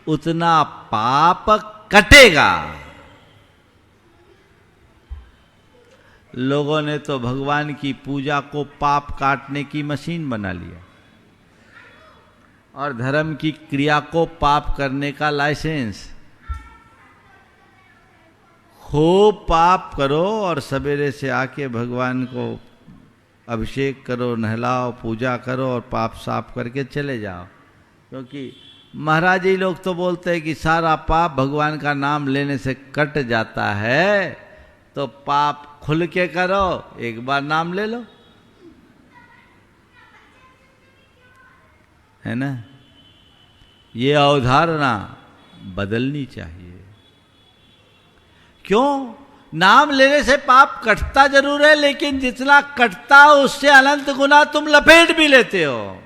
उतना पाप कटेगा। लोगों ने तो भगवान की पूजा को पाप काटने की मशीन बना लिया और धर्म की क्रिया को पाप करने का लाइसेंस। खूब पाप करो और सवेरे से आके भगवान को अभिषेक करो, नहलाओ, पूजा करो और पाप साफ करके चले जाओ। क्योंकि महाराज जी लोग तो बोलते हैं कि सारा पाप भगवान का नाम लेने से कट जाता है, तो पाप खुल के करो, एक बार नाम ले लो, है ना? ये अवधारणा बदलनी चाहिए। क्यों? नाम लेने से पाप कटता जरूर है, लेकिन जितना कटता उससे अनंत गुना तुम लपेट भी लेते हो।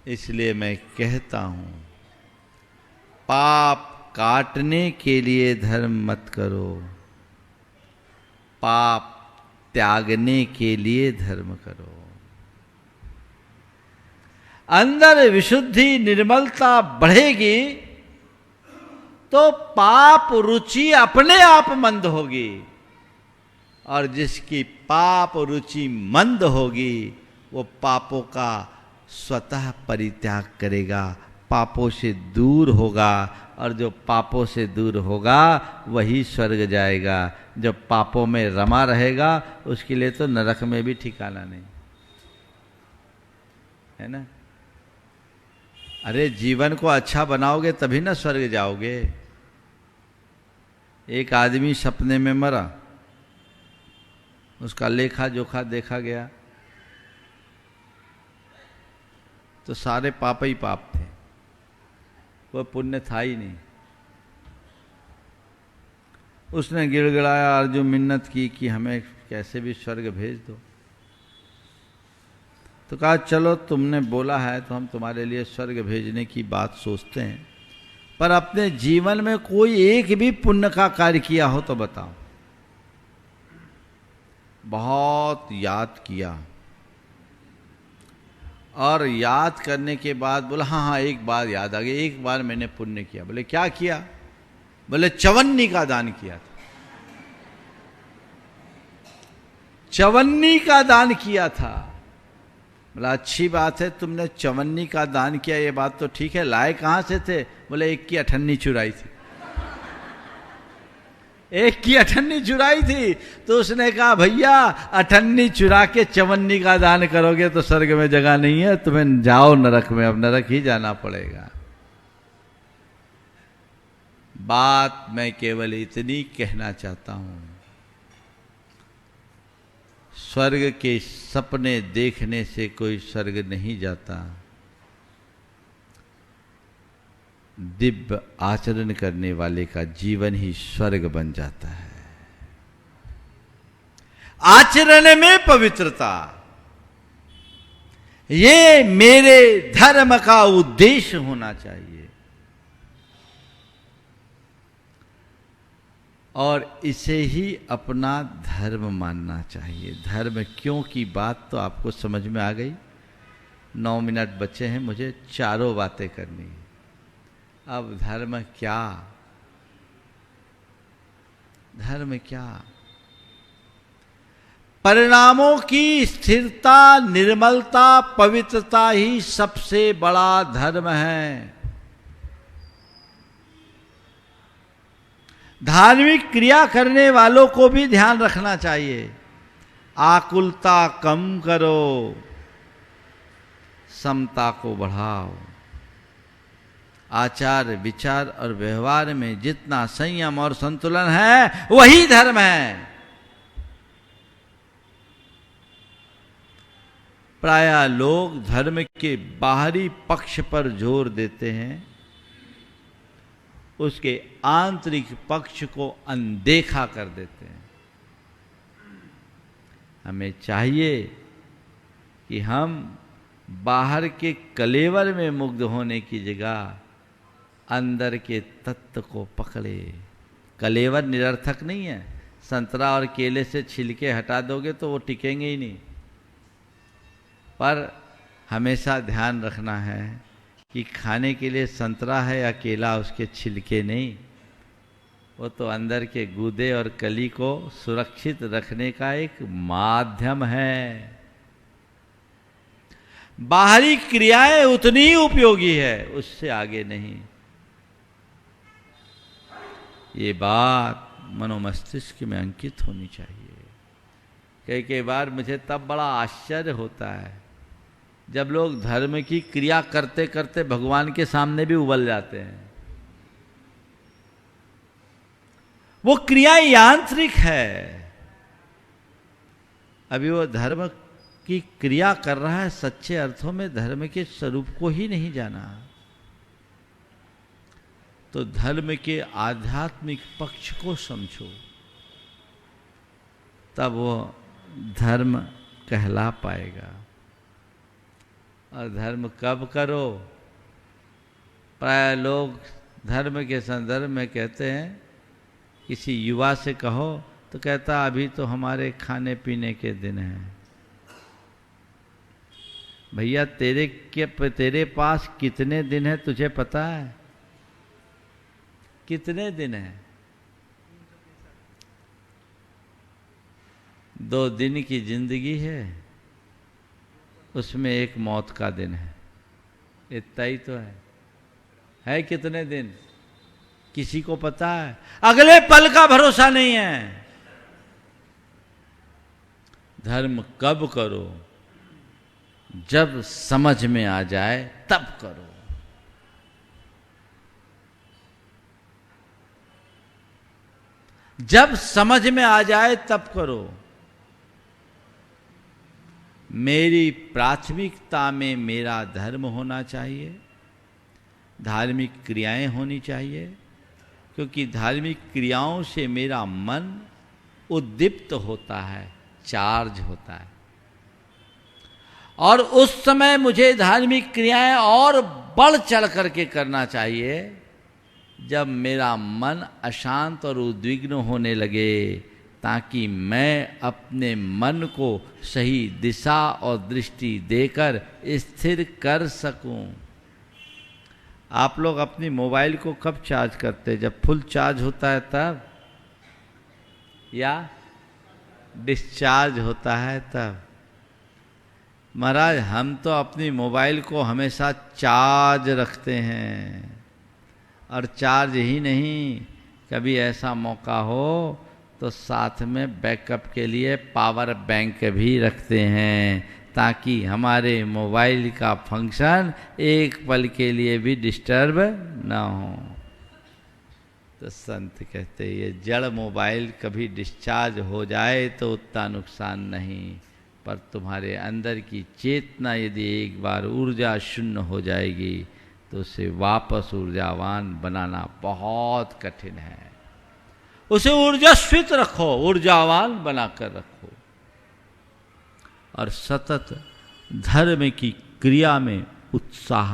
इसलिए मैं कहता हूं, पाप काटने के लिए धर्म मत करो, पाप त्यागने के लिए धर्म करो। अंदर विशुद्धि, निर्मलता बढ़ेगी तो पाप रुचि अपने आप मंद होगी, और जिसकी पाप रुचि मंद होगी वो पापों का स्वतः परित्याग करेगा, पापों से दूर होगा, और जो पापों से दूर होगा वही स्वर्ग जाएगा। जो पापों में रमा रहेगा उसके लिए तो नरक में भी ठिकाना नहीं, है ना? अरे जीवन को अच्छा बनाओगे तभी ना स्वर्ग जाओगे। एक आदमी सपने में मरा, उसका लेखा जोखा देखा गया, तो सारे पाप ही पाप थे, कोई पुण्य था ही नहीं। उसने गिड़गिड़ाया और जो मिन्नत की कि हमें कैसे भी स्वर्ग भेज दो। तो कहा चलो तुमने बोला है तो हम तुम्हारे लिए स्वर्ग भेजने की बात सोचते हैं, पर अपने जीवन में कोई एक भी पुण्य का कार्य किया हो तो बताओ। बहुत याद किया और याद करने के बाद बोला हाँ एक बार याद आ गई, एक बार मैंने पुण्य किया। बोले क्या किया? बोले चवन्नी का दान किया था। चवन्नी का दान किया था। बोला अच्छी बात है तुमने चवन्नी का दान किया, ये बात तो ठीक है, लाए कहां से थे? बोले एक की अठन्नी चुराई थी। एक की अठन्नी चुराई थी। तो उसने कहा भैया अठन्नी चुरा के चवन्नी का दान करोगे तो स्वर्ग में जगह नहीं है, तुम्हें जाओ नरक में, अब नरक ही जाना पड़ेगा। बात मैं केवल इतनी कहना चाहता हूं, स्वर्ग के सपने देखने से कोई स्वर्ग नहीं जाता, दिव्य आचरण करने वाले का जीवन ही स्वर्ग बन जाता है। आचरण में पवित्रता, ये मेरे धर्म का उद्देश्य होना चाहिए। और इसे ही अपना धर्म मानना चाहिए। धर्म क्यों की बात तो आपको समझ में आ गई। 9 मिनट बचे हैं, मुझे चारों बातें करनी है। अब धर्म क्या? धर्म क्या? परिणामों की स्थिरता, निर्मलता, पवित्रता ही सबसे बड़ा धर्म है। धार्मिक क्रिया करने वालों को भी ध्यान रखना चाहिए। आकुलता कम करो, समता को बढ़ाओ। आचार विचार और व्यवहार में जितना संयम और संतुलन है वही धर्म है। प्रायः लोग धर्म के बाहरी पक्ष पर जोर देते हैं, उसके आंतरिक पक्ष को अनदेखा कर देते हैं। हमें चाहिए कि हम बाहर के कलेवर में मुग्ध होने की जगह अंदर के तत्व को पकड़े। कलेवर निरर्थक नहीं है। संतरा और केले से छिलके हटा दोगे तो वो टिकेंगे ही नहीं। पर हमेशा ध्यान रखना है कि खाने के लिए संतरा है या केला, उसके छिलके नहीं, वो तो अंदर के गूदे और कली को सुरक्षित रखने का एक माध्यम है। बाहरी क्रियाएं उतनी ही उपयोगी है, उससे आगे नहीं। ये बात मनोमस्तिष्क में अंकित होनी चाहिए। कई बार मुझे तब बड़ा आश्चर्य होता है जब लोग धर्म की क्रिया करते करते भगवान के सामने भी उबल जाते हैं। वो क्रिया यांत्रिक है। अभी वो धर्म की क्रिया कर रहा है, सच्चे अर्थों में धर्म के स्वरूप को ही नहीं जाना। तो धर्म के आध्यात्मिक पक्ष को समझो, तब वो धर्म कहला पाएगा। और धर्म कब करो? प्राय लोग धर्म के संदर्भ में कहते हैं, किसी युवा से कहो तो कहता अभी तो हमारे खाने पीने के दिन हैं। भैया तेरे पास कितने दिन है तुझे पता है? कितने दिन है? 2 दिन की जिंदगी है, उसमें एक मौत का दिन है। इतना ही तो है कितने दिन? किसी को पता है? अगले पल का भरोसा नहीं है। धर्म कब करो? जब समझ में आ जाए तब करो। जब समझ में आ जाए तब करो। मेरी प्राथमिकता में मेरा धर्म होना चाहिए, धार्मिक क्रियाएं होनी चाहिए, क्योंकि धार्मिक क्रियाओं से मेरा मन उद्दीप्त होता है, चार्ज होता है। और उस समय मुझे धार्मिक क्रियाएं और बढ़ चढ़ करके करना चाहिए जब मेरा मन अशांत और उद्विग्न होने लगे, ताकि मैं अपने मन को सही दिशा और दृष्टि देकर स्थिर कर सकूं। आप लोग अपनी मोबाइल को कब चार्ज करते हैं? जब फुल चार्ज होता है तब, या डिस्चार्ज होता है तब? महाराज, हम तो अपनी मोबाइल को हमेशा चार्ज रखते हैं, और चार्ज ही नहीं, कभी ऐसा मौका हो तो साथ में बैकअप के लिए पावर बैंक भी रखते हैं, ताकि हमारे मोबाइल का फंक्शन एक पल के लिए भी डिस्टर्ब ना हो। तो संत कहते हैं ये जड़ मोबाइल कभी डिस्चार्ज हो जाए तो उतना नुकसान नहीं, पर तुम्हारे अंदर की चेतना यदि एक बार ऊर्जा शून्य हो जाएगी तो उसे वापस ऊर्जावान बनाना बहुत कठिन है। उसे ऊर्जास्वित रखो, ऊर्जावान बनाकर रखो, और सतत धर्म की क्रिया में उत्साह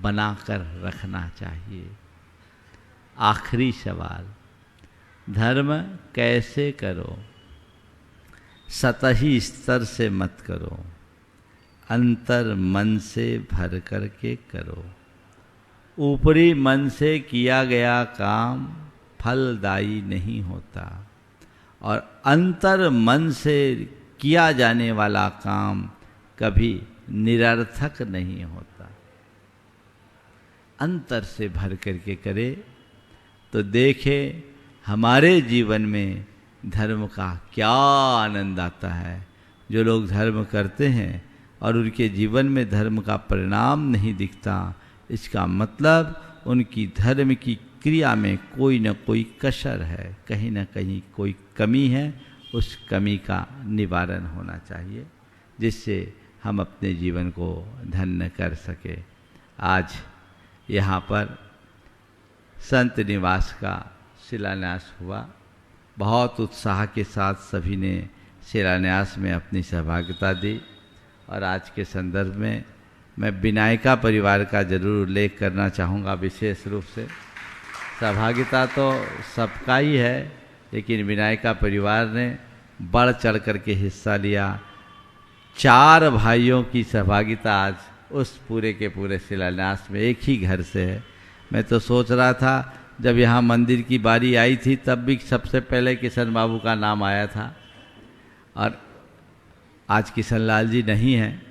बनाकर रखना चाहिए। आखिरी सवाल, धर्म कैसे करो? सतही स्तर से मत करो, अंतर मन से भर करके करो। ऊपरी मन से किया गया काम फलदायी नहीं होता, और अंतर मन से किया जाने वाला काम कभी निरर्थक नहीं होता। अंतर से भर करके करे तो देखे हमारे जीवन में धर्म का क्या आनंद आता है। जो लोग धर्म करते हैं और उनके जीवन में धर्म का परिणाम नहीं दिखता, इसका मतलब उनकी धर्म की क्रिया में कोई न कोई कसर है, कहीं न कहीं कोई कमी है। उस कमी का निवारण होना चाहिए, जिससे हम अपने जीवन को धन्य कर सके। आज यहाँ पर संत निवास का शिलान्यास हुआ। बहुत उत्साह के साथ सभी ने शिलान्यास में अपनी सहभागिता दी, और आज के संदर्भ में मैं विनायका परिवार का जरूर उल्लेख करना चाहूँगा विशेष रूप से। सहभागिता तो सबका ही है, लेकिन विनायका परिवार ने बढ़ चढ़ करके हिस्सा लिया। 4 भाइयों की सहभागिता आज उस पूरे के पूरे शिलान्यास में एक ही घर से है। मैं तो सोच रहा था जब यहाँ मंदिर की बारी आई थी तब भी सबसे पहले किशन बाबू का नाम आया था, और आज किशन लाल जी नहीं हैं,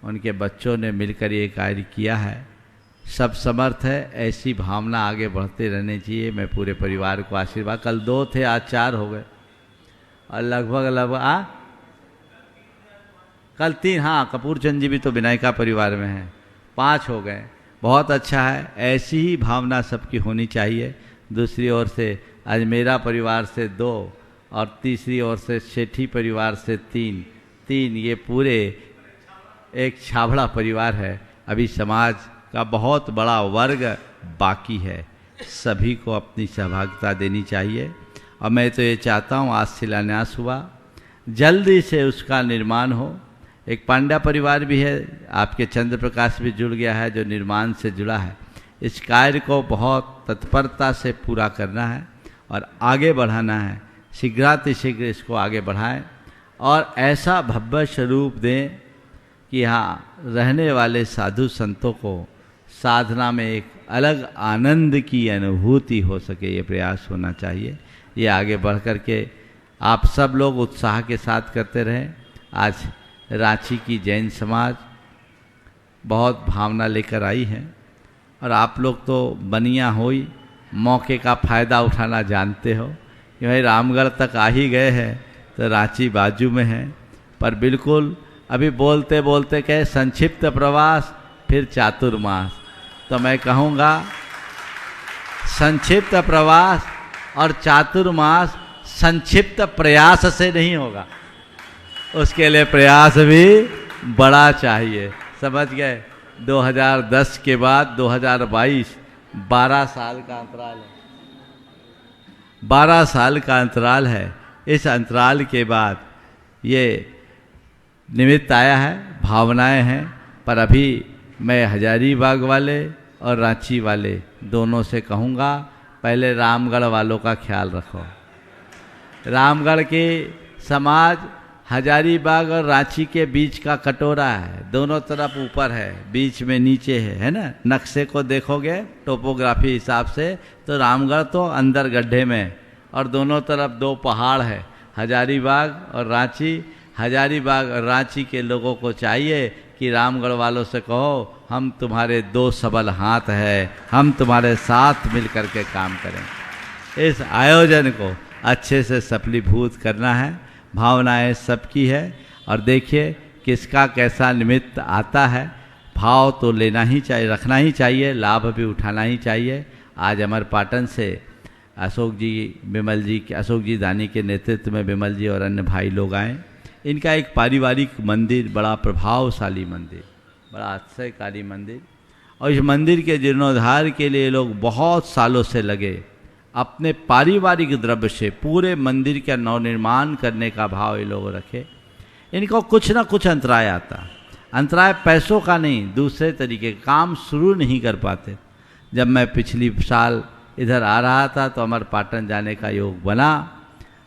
उनके बच्चों ने मिलकर ये कार्य किया है। सब समर्थ है, ऐसी भावना आगे बढ़ते रहने चाहिए। मैं पूरे परिवार को आशीर्वाद, कल 2 थे आज 4 हो गए, और लगभग कल 3, हाँ कपूर चंद जी भी तो विनायका परिवार में हैं, 5 हो गए। बहुत अच्छा है, ऐसी ही भावना सबकी होनी चाहिए। दूसरी ओर से आज मेरा परिवार से 2 और तीसरी ओर से सेठी परिवार से 3, ये पूरे एक छाबड़ा परिवार है। अभी समाज का बहुत बड़ा वर्ग बाकी है, सभी को अपनी सहभागिता देनी चाहिए। और मैं तो ये चाहता हूँ आज शिलान्यास हुआ, जल्दी से उसका निर्माण हो। एक पांड्या परिवार भी है, आपके चंद्र प्रकाश भी जुड़ गया है जो निर्माण से जुड़ा है। इस कार्य को बहुत तत्परता से पूरा करना है और आगे बढ़ाना है। शीघ्रातिशीघ्र इसको आगे बढ़ाएं और ऐसा भव्य स्वरूप दें कि यहाँ रहने वाले साधु संतों को साधना में एक अलग आनंद की अनुभूति हो सके। ये प्रयास होना चाहिए। ये आगे बढ़ कर के आप सब लोग उत्साह के साथ करते रहें। आज रांची की जैन समाज बहुत भावना लेकर आई है, और आप लोग तो बनिया होई मौके का फ़ायदा उठाना जानते हो कि भाई रामगढ़ तक आ ही गए हैं तो रांची बाजू में है। पर बिल्कुल अभी बोलते बोलते कहे संक्षिप्त प्रवास फिर चातुर्मास, तो मैं कहूँगा संक्षिप्त प्रवास और चातुर्मास संक्षिप्त प्रयास से नहीं होगा, उसके लिए प्रयास भी बड़ा चाहिए, समझ गए। 2010 के बाद 2022 12 साल का अंतराल है, 12 साल का अंतराल है। इस अंतराल के बाद ये निमित्त आया है, भावनाएं हैं। पर अभी मैं हजारीबाग वाले और रांची वाले दोनों से कहूँगा, पहले रामगढ़ वालों का ख्याल रखो। रामगढ़ के समाज हजारीबाग और रांची के बीच का कटोरा है, दोनों तरफ ऊपर है, बीच में नीचे है ना। नक्शे को देखोगे टोपोग्राफी हिसाब से तो रामगढ़ तो अंदर गड्ढे में, और दोनों तरफ 2 पहाड़ है, हजारीबाग और रांची। हजारीबाग और रांची के लोगों को चाहिए कि रामगढ़ वालों से कहो, हम तुम्हारे 2 सबल हाथ हैं, हम तुम्हारे साथ मिल कर के काम करें। इस आयोजन को अच्छे से सफलीभूत करना है, भावनाएं सबकी है। और देखिए किसका कैसा निमित्त आता है, भाव तो लेना ही चाहिए, रखना ही चाहिए, लाभ भी उठाना ही चाहिए। आज अमरपाटन से अशोक जी, विमल जी, अशोक जी दानी के नेतृत्व में विमल जी और अन्य भाई लोग आए। इनका एक पारिवारिक मंदिर, बड़ा प्रभावशाली मंदिर, बड़ा आश्चर्यकारी मंदिर, और इस मंदिर के जीर्णोद्धार के लिए लोग बहुत सालों से लगे। अपने पारिवारिक द्रव्य से पूरे मंदिर का नवनिर्माण करने का भाव ये लोग रखे। इनको कुछ ना कुछ अंतराय आता, अंतराय पैसों का नहीं, दूसरे तरीके काम शुरू नहीं कर पाते। जब मैं पिछली साल इधर आ रहा था तो अमरपाटन जाने का योग बना,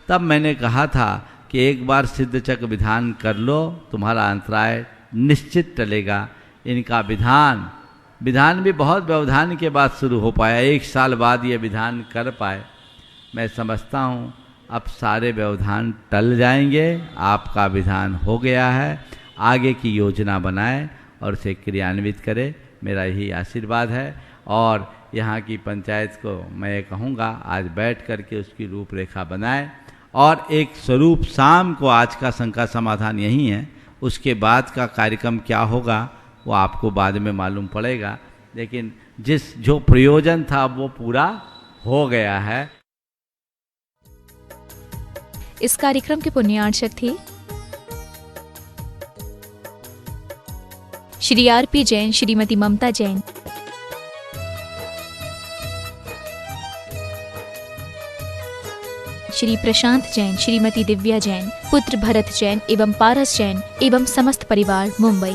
तब मैंने कहा था कि एक बार सिद्धचक विधान कर लो, तुम्हारा अंतराय निश्चित टलेगा। इनका विधान भी बहुत व्यवधान के बाद शुरू हो पाया, 1 साल बाद ये विधान कर पाए। मैं समझता हूँ अब सारे व्यवधान टल जाएंगे, आपका विधान हो गया है। आगे की योजना बनाए और उसे क्रियान्वित करे, मेरा यही आशीर्वाद है। और यहाँ की पंचायत को मैं ये कहूँगा, आज बैठ कर के उसकी रूपरेखा बनाए, और एक स्वरूप शाम को आज का शंका समाधान यही है, उसके बाद का कार्यक्रम क्या होगा वो आपको बाद में मालूम पड़ेगा। लेकिन जो प्रयोजन था वो पूरा हो गया है। इस कार्यक्रम के पुण्यार्चक थे श्री R.P. जैन, श्रीमती ममता जैन, श्री प्रशांत जैन, श्रीमती दिव्या जैन, पुत्र भरत जैन एवं पारस जैन एवं समस्त परिवार, मुंबई।